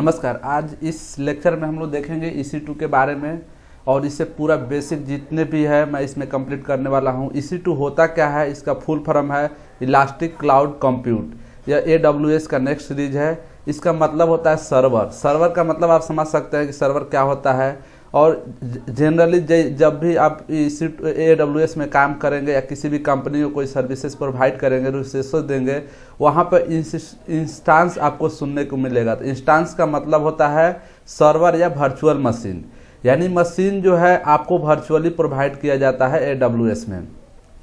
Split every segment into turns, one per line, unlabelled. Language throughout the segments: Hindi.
नमस्कार। आज इस लेक्चर में हम लोग देखेंगे EC2 के बारे में और इससे पूरा बेसिक जितने भी है मैं इसमें कंप्लीट करने वाला हूँ। EC2 होता क्या है, इसका फुल फॉर्म है इलास्टिक क्लाउड कंप्यूट। यह AWS का नेक्स्ट सीरीज है। इसका मतलब होता है सर्वर। सर्वर का मतलब आप समझ सकते हैं कि सर्वर क्या होता है। और जनरली जब भी आप AWS में काम करेंगे या किसी भी कंपनी को कोई सर्विसेज प्रोवाइड करेंगे, रिसोर्सेज देंगे, वहाँ पर इंस्टांस आपको सुनने को मिलेगा। तो इंस्टांस का मतलब होता है सर्वर या वर्चुअल मशीन, यानी मशीन जो है आपको वर्चुअली प्रोवाइड किया जाता है AWS में।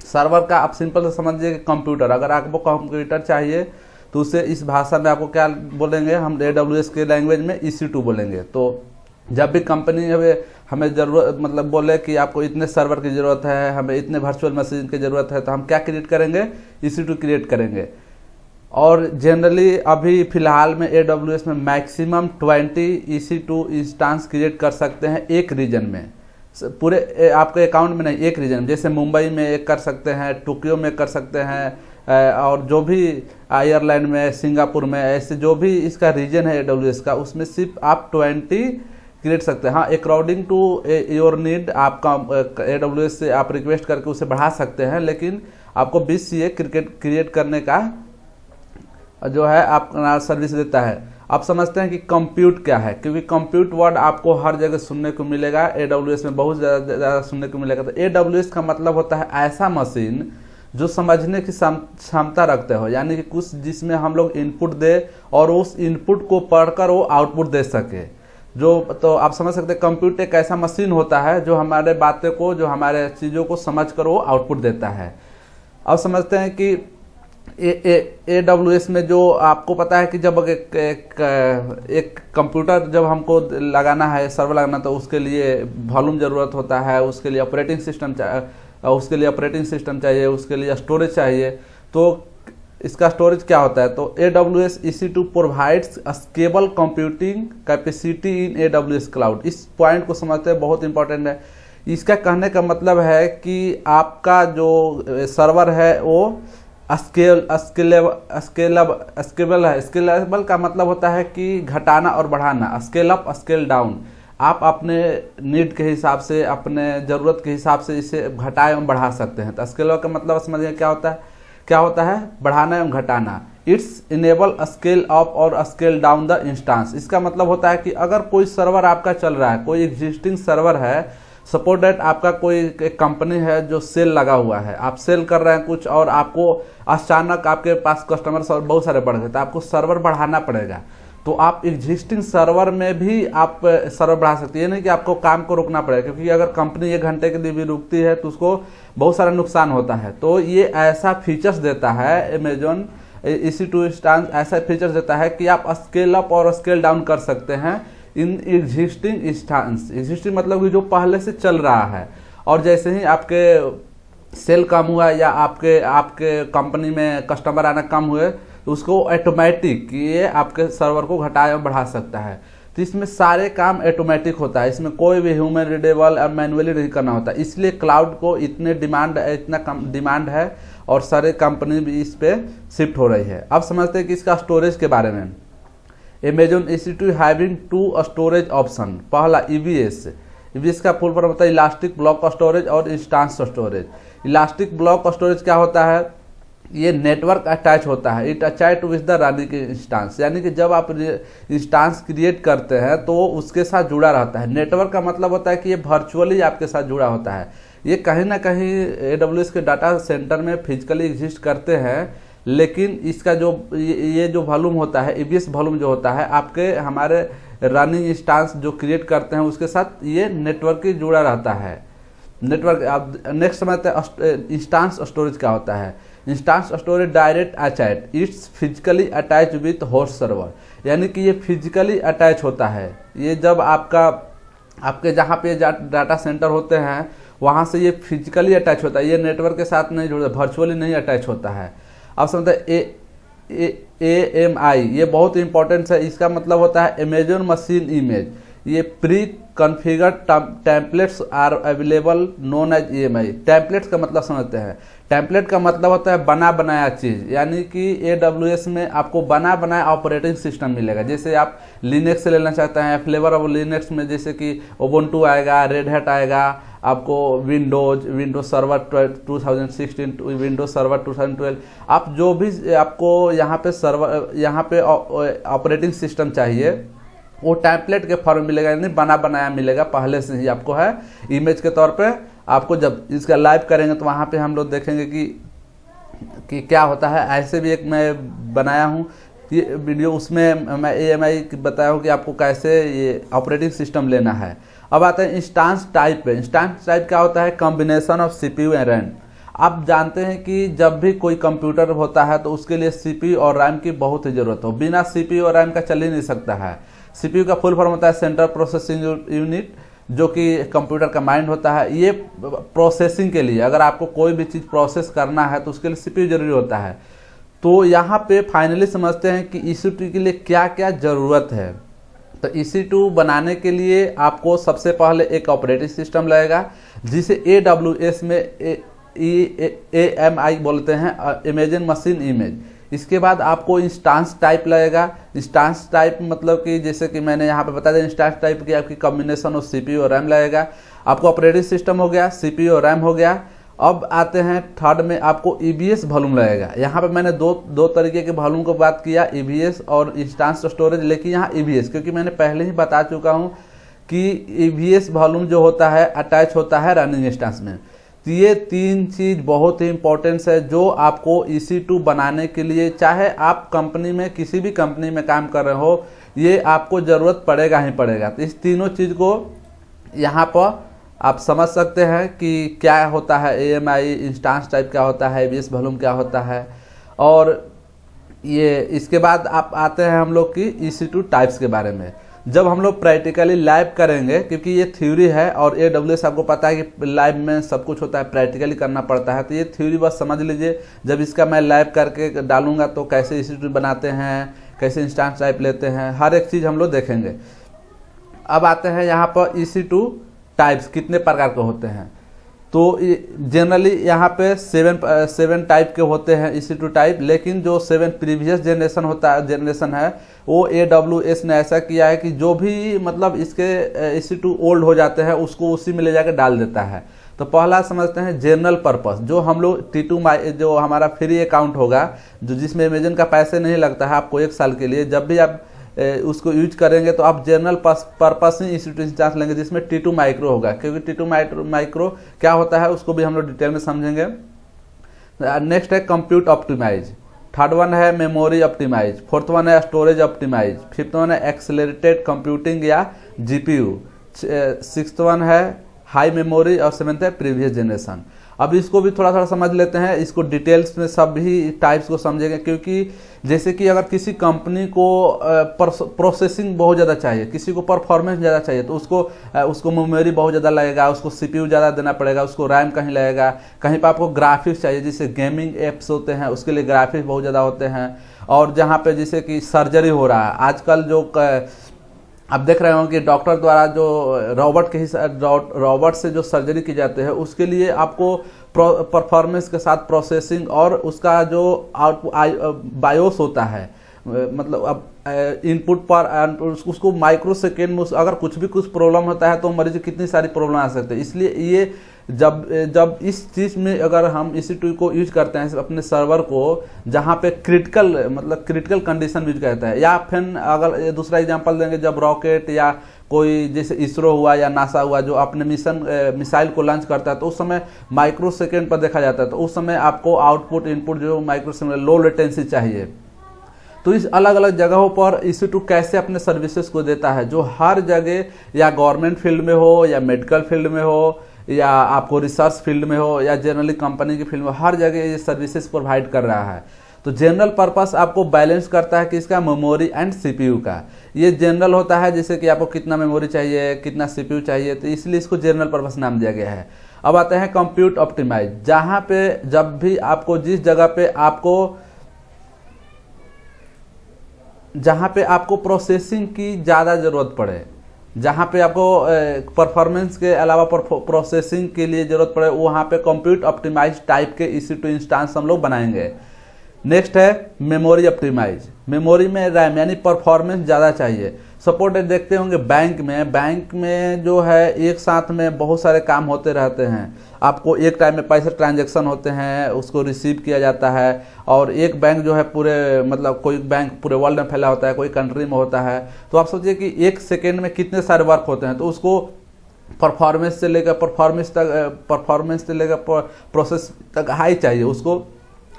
सर्वर का आप सिंपल से समझिए कि कंप्यूटर। अगर आपको कंप्यूटर चाहिए तो उसे इस भाषा में आपको क्या बोलेंगे, हम AWS के लैंग्वेज में EC2 बोलेंगे। तो जब भी कंपनी हमें ज़रूरत मतलब बोले कि आपको इतने सर्वर की ज़रूरत है, हमें इतने वर्चुअल मशीन की ज़रूरत है, तो हम क्या क्रिएट करेंगे, EC2 क्रिएट करेंगे। और जनरली अभी फ़िलहाल में AWS में मैक्सिमम 20 EC2 इंस्टांस क्रिएट कर सकते हैं एक रीजन में, पूरे आपके अकाउंट में नहीं, एक रीजन में। जैसे मुंबई में एक कर सकते हैं, टोक्यो में कर सकते हैं, और जो भी आयरलैंड में, सिंगापुर में, ऐसे जो भी इसका रीजन है AWS का, उसमें सिर्फ आप 20 क्रिएट सकते हैं। हाँ, अकॉर्डिंग टू योर नीड आपका AWS से आप रिक्वेस्ट करके उसे बढ़ा सकते हैं, लेकिन आपको 20 CA क्रिएट करने का जो है आपका सर्विस देता है। आप समझते हैं कि कंप्यूट क्या है, क्योंकि कंप्यूट वर्ड आपको हर जगह सुनने को मिलेगा, AWS में बहुत ज़्यादा सुनने को मिलेगा। तो AWS का मतलब होता है ऐसा मशीन जो समझने की क्षमता रखते हो, यानी कि कुछ जिसमें हम लोग इनपुट दे और उस इनपुट को पढ़कर वो आउटपुट दे सके। तो आप समझ सकते हैं कंप्यूटर एक ऐसा मशीन होता है जो हमारे बातें को, जो हमारे चीज़ों को समझकर वो आउटपुट देता है। अब समझते हैं कि AWS में जो आपको पता है कि जब एक कंप्यूटर जब हमको लगाना है, सर्वर लगाना, तो उसके लिए वॉल्यूम ज़रूरत होता है, उसके लिए ऑपरेटिंग सिस्टम चाहिए, उसके लिए स्टोरेज चाहिए। तो इसका स्टोरेज क्या होता है, तो AWS EC2 provides scalable computing capacity in AWS cloud. इस पॉइंट को समझते हैं, बहुत इंपॉर्टेंट है। इसका कहने का मतलब है कि आपका जो सर्वर है वो स्केलेबल है। स्केलेबल का मतलब होता है कि घटाना और बढ़ाना, स्केल अप स्केल डाउन। आप अपने नीड के हिसाब से, अपने ज़रूरत के हिसाब से इसे घटाए एवं बढ़ा सकते हैं। तो स्केल का मतलब समझिए क्या होता है बढ़ाना एवं घटाना। इट्स इनेबल स्केल अप और स्केल डाउन द इंस्टांस। इसका मतलब होता है कि अगर कोई सर्वर आपका चल रहा है, कोई एग्जिस्टिंग सर्वर है, सपोज दैट आपका कोई एक कंपनी है जो सेल लगा हुआ है, आप सेल कर रहे हैं कुछ, और आपको अचानक आपके पास कस्टमर्स और बहुत सारे बढ़ गए, तो आपको सर्वर बढ़ाना पड़ेगा। तो आप एग्जिस्टिंग सर्वर में भी आप सर्वर बढ़ा सकते हैं, ये नहीं कि आपको काम को रोकना पड़ेगा, क्योंकि अगर कंपनी 1 घंटे के लिए भी रुकती है तो उसको बहुत सारा नुकसान होता है। तो ये ऐसा फीचर्स देता है अमेजॉन EC2 इंस्टांस, ऐसा फीचर्स देता है कि आप स्केल अप और स्केल डाउन कर सकते हैं इन एग्जिस्टिंग इंस्टांस। एग्जिस्टिंग मतलब कि जो पहले से चल रहा है, और जैसे ही आपके सेल कम हुआ या आपके कंपनी में कस्टमर आना कम हुए, तो उसको ऑटोमेटिक ये आपके सर्वर को घटाया और बढ़ा सकता है। तो इसमें सारे काम ऑटोमेटिक होता है, इसमें कोई भी ह्यूमन रीडेबल और मैनुअली नहीं करना होता। इसलिए क्लाउड को इतना कम डिमांड है और सारे कंपनी भी इस पे शिफ्ट हो रही है। अब समझते हैं कि इसका स्टोरेज के बारे में। Amazon EC2 having 2 storage option. पहला EBS का फुल फॉर्म होता है इलास्टिक ब्लॉक स्टोरेज और instance storage. Elastic block storage क्या होता है, ये नेटवर्क अटैच होता है, it attach with the running instance, यानी कि जब आप इंस्टांस क्रिएट करते हैं तो उसके साथ जुड़ा रहता है। नेटवर्क का मतलब होता है कि ये वर्चुअली आपके साथ जुड़ा होता है। ये कहीं ना कहीं AWS के डाटा सेंटर में फिजिकली एग्जिस्ट करते हैं, लेकिन इसका जो ये जो वॉल्यूम होता है, EBS वॉल्यूम जो होता है, आपके हमारे रनिंग इंस्टांस जो क्रिएट करते हैं उसके साथ ये नेटवर्क ही जुड़ा रहता है। नेटवर्क। अब नेक्स्ट समझते हैं इंस्टांस स्टोरेज क्या होता है। Instance storage direct attach, it's physically attach with host server, यानी कि ये फिजिकली अटैच होता है। ये जब आपके जहाँ पे डाटा सेंटर होते हैं वहाँ से ये फिजिकली अटैच होता है, ये नेटवर्क के साथ नहीं जुड़ता, वर्चुअली नहीं अटैच होता है। अब समझते AMI, ये बहुत इंपॉर्टेंट है। इसका मतलब होता है अमेजॉन मशीन इमेज। ये preconfigured templates are available known as AMI। Templates का मतलब समझते हैं। टेम्पलेट का मतलब होता है बना बनाया चीज़, यानी कि AWS में आपको बना बनाया ऑपरेटिंग सिस्टम मिलेगा। जैसे आप लिनक्स से लेना चाहते हैं, फ्लेवर ऑफ लिनक्स में जैसे कि उबुंटू आएगा, रेड हैट आएगा, आपको विंडोज सर्वर 2016, विंडोज सर्वर 2012, आप जो भी आपको यहाँ पे ऑपरेटिंग सिस्टम चाहिए वो टेम्पलेट के फॉर्म मिलेगा, यानी बना बनाया मिलेगा, पहले से ही आपको है इमेज के तौर पे। आपको जब इसका लाइव करेंगे तो वहाँ पे हम लोग देखेंगे कि क्या होता है। ऐसे भी एक मैं बनाया हूँ ये वीडियो, उसमें मैं AMI बताया हूँ कि आपको कैसे ये ऑपरेटिंग सिस्टम लेना है। अब आते हैं इंस्टांस टाइप पे। इंस्टांस टाइप क्या होता है? Combination of CPU and RAM. आप जानते हैं कि जब भी कोई कंप्यूटर होता है तो उसके लिए CPU और रैम की बहुत ही ज़रूरत हो, बिना CPU और रैम का चल ही नहीं सकता है। CPU का फुल फॉर्म होता है सेंट्रल प्रोसेसिंग यूनिट, जो कि कंप्यूटर का माइंड होता है। ये प्रोसेसिंग के लिए, अगर आपको कोई भी चीज़ प्रोसेस करना है तो उसके लिए CPU जरूरी होता है। तो यहाँ पे फाइनली समझते हैं कि EC2 के लिए क्या क्या ज़रूरत है। तो EC2 बनाने के लिए आपको सबसे पहले एक ऑपरेटिंग सिस्टम लगेगा, जिसे AWS में AMI बोलते हैं, इमेजिन मशीन इमेज। इसके बाद आपको इंस्टांस टाइप लगेगा। इंस्टांस टाइप मतलब कि जैसे कि मैंने यहाँ पे बता दिया, इंस्टांस टाइप की आपकी कॉम्बिनेशन ऑफ CPU और रैम लगेगा। आपको ऑपरेटिंग सिस्टम हो गया, CPU और रैम हो गया। अब आते हैं थर्ड में, आपको EBS वॉल्यूम लगेगा। यहाँ पे मैंने दो तरीके के वॉल्यूम को बात किया, EBS और इंस्टांस स्टोरेज, लेकिन यहाँ EBS क्योंकि मैंने पहले ही बता चुका हूँ कि EBS वॉल्यूम जो होता है अटैच होता है रनिंग इंस्टांस में। तो ये तीन चीज़ बहुत ही इंपॉर्टेंट है जो आपको EC2 बनाने के लिए, चाहे आप कंपनी में किसी भी कंपनी में काम कर रहे हो, ये आपको ज़रूरत पड़ेगा ही पड़ेगा। तो इस तीनों चीज़ को यहाँ पर आप समझ सकते हैं कि क्या होता है AMI, इंस्टांस टाइप क्या होता है, EBS वॉल्यूम क्या होता है। और ये इसके बाद आप आते हैं हम लोग की EC2 टाइप्स के बारे में। जब हम लोग प्रैक्टिकली लाइव करेंगे, क्योंकि ये थ्योरी है और AWS आपको पता है कि लाइव में सब कुछ होता है, प्रैक्टिकली करना पड़ता है। तो ये थ्योरी बस समझ लीजिए, जब इसका मैं लाइव करके डालूंगा तो कैसे EC2 बनाते हैं, कैसे इंस्टांस टाइप लेते हैं, हर एक चीज़ हम लोग देखेंगे। अब आते हैं यहाँ पर EC2 टाइप्स कितने प्रकार के होते हैं। तो जनरली यहाँ पे 7 टाइप के होते हैं EC2 टाइप, लेकिन जो 7 प्रीवियस जनरेशन है वो AWS ने ऐसा किया है कि जो भी मतलब इसके EC2 ओल्ड हो जाते हैं उसको उसी में ले जाकर डाल देता है। तो पहला समझते हैं जनरल पर्पस, जो हम लोग T2 जो हमारा फ्री अकाउंट होगा, जो जिसमें अमेजन का पैसे नहीं लगता है आपको 1 साल के लिए, जब भी आप उसको यूज करेंगे तो आप जनरल पर्पस ही EC2 इंस्टांस लेंगे, जिसमें T2 माइक्रो होगा। क्योंकि T2 माइक्रो क्या होता है उसको भी हम लोग डिटेल में समझेंगे। नेक्स्ट है कंप्यूट ऑप्टिमाइज, थर्ड वन है मेमोरी ऑप्टिमाइज, फोर्थ वन है स्टोरेज ऑप्टिमाइज, फिफ्थ वन है एक्सेलरेटेड कंप्यूटिंग या GPU, सिक्स्थ वन है हाई मेमोरी और सेवेंथ है प्रीवियस जनरेशन। अब इसको भी थोड़ा थोड़ा समझ लेते हैं, इसको डिटेल्स में सभी टाइप्स को समझेंगे। क्योंकि जैसे कि अगर किसी कंपनी को प्रोसेसिंग बहुत ज़्यादा चाहिए, किसी को परफॉर्मेंस ज़्यादा चाहिए, तो उसको मेमोरी बहुत ज़्यादा लगेगा, उसको CPU ज़्यादा देना पड़ेगा, उसको रैम कहीं लगेगा, कहीं पर आपको ग्राफिक्स चाहिए, जैसे गेमिंग एप्स होते हैं उसके लिए ग्राफिक्स बहुत ज़्यादा होते हैं। और जहाँ पे जैसे कि सर्जरी हो रहा है आजकल, जो आप देख रहे हो कि डॉक्टर द्वारा जो रोबोट से जो सर्जरी की जाती है, उसके लिए आपको परफॉर्मेंस के साथ प्रोसेसिंग और उसका जो बायोस होता है, मतलब अब इनपुट पर उसको माइक्रो सेकेंड में अगर कुछ प्रॉब्लम होता है तो मरीज को कितनी सारी प्रॉब्लम आ सकती है। इसलिए ये जब इस चीज़ में अगर हम EC2 को यूज करते हैं अपने सर्वर को, जहाँ पे क्रिटिकल कंडीशन यूज करता है, या फिर अगर दूसरा एग्जांपल देंगे, जब रॉकेट या कोई जैसे इसरो हुआ या नासा हुआ जो अपने मिसाइल को लॉन्च करता है, तो उस समय माइक्रो सेकेंड पर देखा जाता है। तो उस समय आपको आउटपुट इनपुट जो माइक्रो सेकेंड लो लेटेंसी चाहिए। तो इस अलग अलग जगहों पर EC2 कैसे अपने सर्विसेज को देता है, जो हर जगह, या गवर्नमेंट फील्ड में हो, या मेडिकल फील्ड में हो, या आपको रिसर्च फील्ड में हो, या जनरली कंपनी की फील्ड में, हर जगह ये सर्विसेज प्रोवाइड कर रहा है। तो जनरल पर्पस आपको बैलेंस करता है कि इसका मेमोरी एंड CPU का। ये जनरल होता है, जैसे कि आपको कितना मेमोरी चाहिए, कितना CPU चाहिए, तो इसलिए इसको जनरल पर्पस नाम दिया गया है। अब आते हैं कंप्यूट ऑप्टिमाइज, जहाँ पे जब भी आपको जहाँ पे आपको प्रोसेसिंग की ज़्यादा ज़रूरत पड़े, जहाँ पे आपको परफॉर्मेंस के अलावा प्रोसेसिंग के लिए जरूरत पड़े वहाँ पे कंप्यूट ऑप्टिमाइज टाइप के EC2 इंस्टांस हम लोग बनाएंगे। नेक्स्ट है मेमोरी ऑप्टिमाइज। मेमोरी में रैम यानी परफॉर्मेंस ज़्यादा चाहिए। सपोर्ट देखते होंगे बैंक में जो है एक साथ में बहुत सारे काम होते रहते हैं। आपको एक टाइम में पैसे ट्रांजैक्शन होते हैं, उसको रिसीव किया जाता है, और एक बैंक जो है पूरे मतलब कोई बैंक पूरे वर्ल्ड में फैला होता है, कोई कंट्री में होता है। तो आप सोचिए कि एक सेकेंड में कितने सारे वर्क होते हैं, तो उसको परफॉर्मेंस से लेकर प्रोसेस तक हाई चाहिए उसको।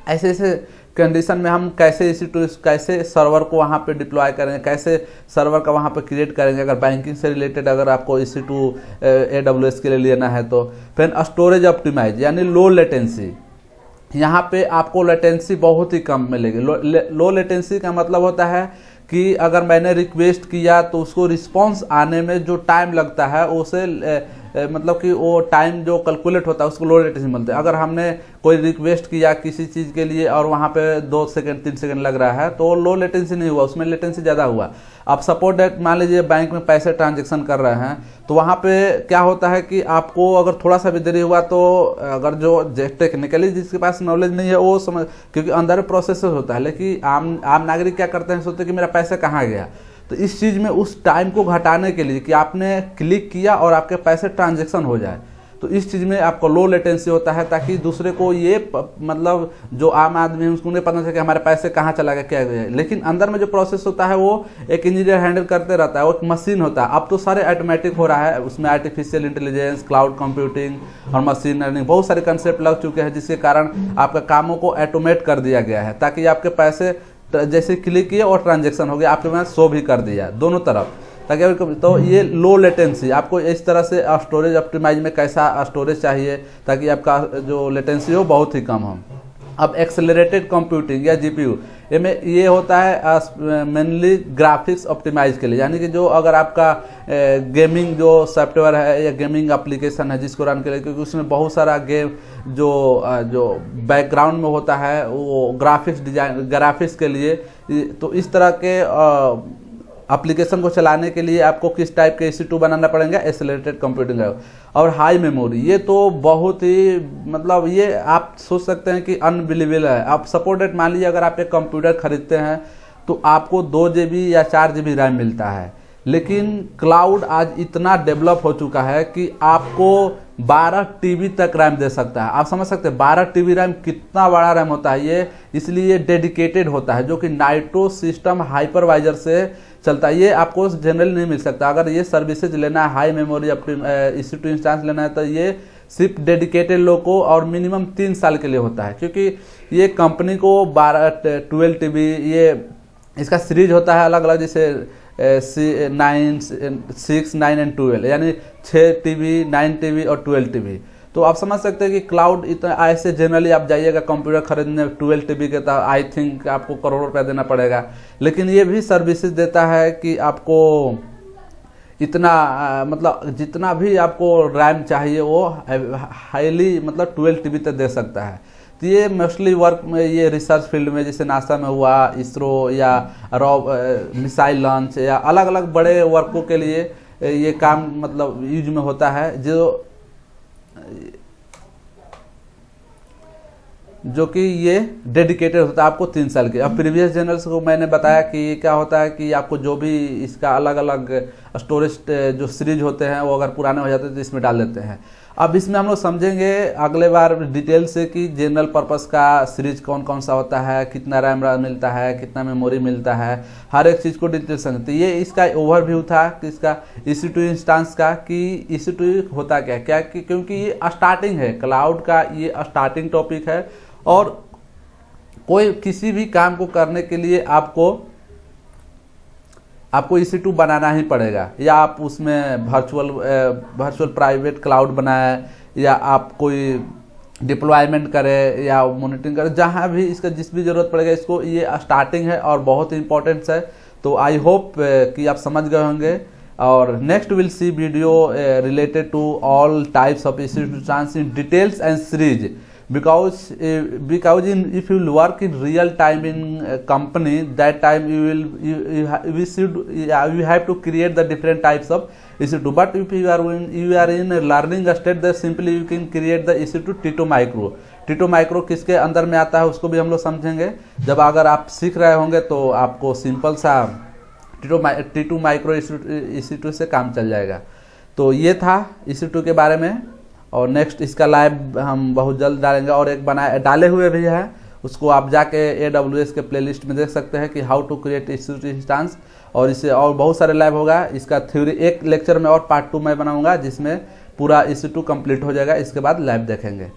ऐसे ऐसे कंडीशन में हम कैसे सर्वर को वहाँ पे डिप्लॉय करेंगे, कैसे सर्वर का वहाँ पे क्रिएट करेंगे, अगर बैंकिंग से रिलेटेड अगर आपको EC2 AWS के लिए लेना है तो। फिर स्टोरेज ऑप्टिमाइज यानी लो लेटेंसी। यहाँ पे आपको लेटेंसी बहुत ही कम मिलेगी। लो लेटेंसी का मतलब होता है कि अगर मैंने रिक्वेस्ट किया तो उसको रिस्पॉन्स आने में जो टाइम लगता है उसे मतलब कि वो टाइम जो कैलकुलेट होता है उसको लो लेटेंसी मिलते हैं। अगर हमने कोई रिक्वेस्ट किया किसी चीज़ के लिए और वहाँ पे 2 सेकंड 3 सेकंड लग रहा है तो लो लेटेंसी नहीं हुआ, उसमें लेटेंसी ज़्यादा हुआ। आप सपोर्ट डेट मान लीजिए बैंक में पैसे ट्रांजेक्शन कर रहे हैं तो वहाँ पे क्या होता है कि आपको अगर थोड़ा सा भी देरी हुआ तो अगर जो टेक्निकली जिसके पास नॉलेज नहीं है वो समझ, क्योंकि अंदर प्रोसेस होता है, लेकिन आम नागरिक क्या करते हैं, सोचते हैं कि मेरा पैसा कहाँ गया। तो इस चीज़ में उस टाइम को घटाने के लिए कि आपने क्लिक किया और आपके पैसे ट्रांजैक्शन हो जाए, तो इस चीज़ में आपको लो लेटेंसी होता है, ताकि दूसरे को ये मतलब जो आम आदमी है उसको नहीं पता चले कि हमारे पैसे कहाँ चला गया क्या गया। लेकिन अंदर में जो प्रोसेस होता है वो एक इंजीनियर हैंडल करते रहता है, वो एक मशीन होता है। अब तो सारे ऑटोमेटिक हो रहा है, उसमें आर्टिफिशियल इंटेलिजेंस, क्लाउड कंप्यूटिंग और मशीन लर्निंग बहुत सारे कंसेप्ट लग चुके हैं, जिसके कारण आपका कामों को ऑटोमेट कर दिया गया है, ताकि आपके पैसे जैसे क्लिक किए और ट्रांजैक्शन हो गया आपके पास शो भी कर दिया दोनों तरफ, ताकि तो ये लो लेटेंसी। आपको इस तरह से स्टोरेज ऑप्टिमाइज में कैसा स्टोरेज चाहिए ताकि आपका जो लेटेंसी हो बहुत ही कम हो। अब एक्सेलरेटेड कंप्यूटिंग या GPU ये होता है मेनली ग्राफिक्स ऑप्टिमाइज के लिए, यानी कि जो अगर आपका गेमिंग जो सॉफ्टवेयर है या गेमिंग एप्लीकेशन है जिसको रन के लिए, क्योंकि उसमें बहुत सारा गेम जो बैकग्राउंड में होता है वो ग्राफिक्स के लिए, तो इस तरह के एप्लीकेशन को चलाने के लिए आपको किस टाइप के EC2 बनाना पड़ेगा, एक्सेलरेटेड कंप्यूटिंग है। और हाई मेमोरी ये तो बहुत ही मतलब ये आप सोच सकते हैं कि अनबिलीवेबल है। आप सपोर्टेड मान लीजिए अगर आप एक कंप्यूटर खरीदते हैं तो आपको 2 GB या 4 GB रैम मिलता है, लेकिन क्लाउड आज इतना डेवलप हो चुका है कि आपको 12 TB तक रैम दे सकता है। आप समझ सकते हैं 12 TB रैम कितना बड़ा रैम होता है। ये इसलिए डेडिकेटेड होता है, जो कि नाइट्रो सिस्टम हाइपरवाइजर से चलता है। ये आपको जनरली नहीं मिल सकता। अगर ये सर्विसेज लेना है, हाई मेमोरी EC2 इंस्टांस लेना है, तो ये सिर्फ डेडिकेटेड लोग को और मिनिमम 3 साल के लिए होता है, क्योंकि ये कंपनी को 12 TB ये इसका सीरीज होता है अलग अलग, जैसे 9, 6, 9 एंड 12, यानी 6 TB, 9 TB और 12 TB। तो आप समझ सकते हैं कि क्लाउड इतना ऐसे जनरली आप जाइएगा कंप्यूटर खरीदने 12 TB के, तो आई थिंक आपको करोड़ों रुपया देना पड़ेगा। लेकिन ये भी सर्विसेज देता है कि आपको इतना मतलब जितना भी आपको रैम चाहिए वो हाईली मतलब 12 TB तक दे सकता है। तो ये मोस्टली वर्क में ये रिसर्च फील्ड में जैसे नासा में हुआ, इसरो या मिसाइल लॉन्च या अलग अलग बड़े वर्कों के लिए ये काम मतलब यूज में होता है, जो कि ये डेडिकेटेड होता है आपको 3 साल के। अब प्रीवियस जनरल्स को मैंने बताया कि क्या होता है कि आपको जो भी इसका अलग अलग स्टोरेज जो सीरीज होते हैं वो अगर पुराने हो जाते हैं तो इसमें डाल देते हैं। अब इसमें हम लोग समझेंगे अगले बार डिटेल से कि जनरल पर्पस का सीरीज कौन कौन सा होता है, कितना रैम मिलता है, कितना मेमोरी मिलता है, हर एक चीज़ को डिटेल समझते। ये इसका ओवरव्यू था कि इसका EC2 इंस्टांस का कि EC2 होता क्या क्योंकि ये स्टार्टिंग है, क्लाउड का ये स्टार्टिंग टॉपिक है, और कोई किसी भी काम को करने के लिए आपको EC2 बनाना ही पड़ेगा, या आप उसमें वर्चुअल प्राइवेट क्लाउड बनाए, या आप कोई डिप्लॉयमेंट करें या मॉनिटरिंग करें, जहाँ भी इसका जिस भी ज़रूरत पड़ेगा इसको, ये स्टार्टिंग है और बहुत इंपॉर्टेंट है। तो आई होप कि आप समझ गए होंगे। और next will see video related to all types of EC2 instance in details and series. because in if you work in real time in company, that time you have to create the different types of EC2. But if you are in a learning state, then simply you can create the EC2 T2 micro. T2 micro किसके अंदर में आता है उसको भी हम लोग समझेंगे। जब अगर आप सीख रहे होंगे तो आपको सिंपल सा T2 माइक्रो EC2 से काम चल जाएगा। तो ये था EC2 के बारे में, और नेक्स्ट इसका लाइव हम बहुत जल्द डालेंगे। और एक डाले हुए भी है, उसको आप जाके AWS के प्लेलिस्ट में देख सकते हैं कि how to create EC2 instance, और इससे और बहुत सारे लाइव होगा। इसका थ्योरी एक लेक्चर में और पार्ट 2 में बनाऊंगा जिसमें पूरा EC2 कंप्लीट हो जाएगा, इसके बाद लाइव देखेंगे।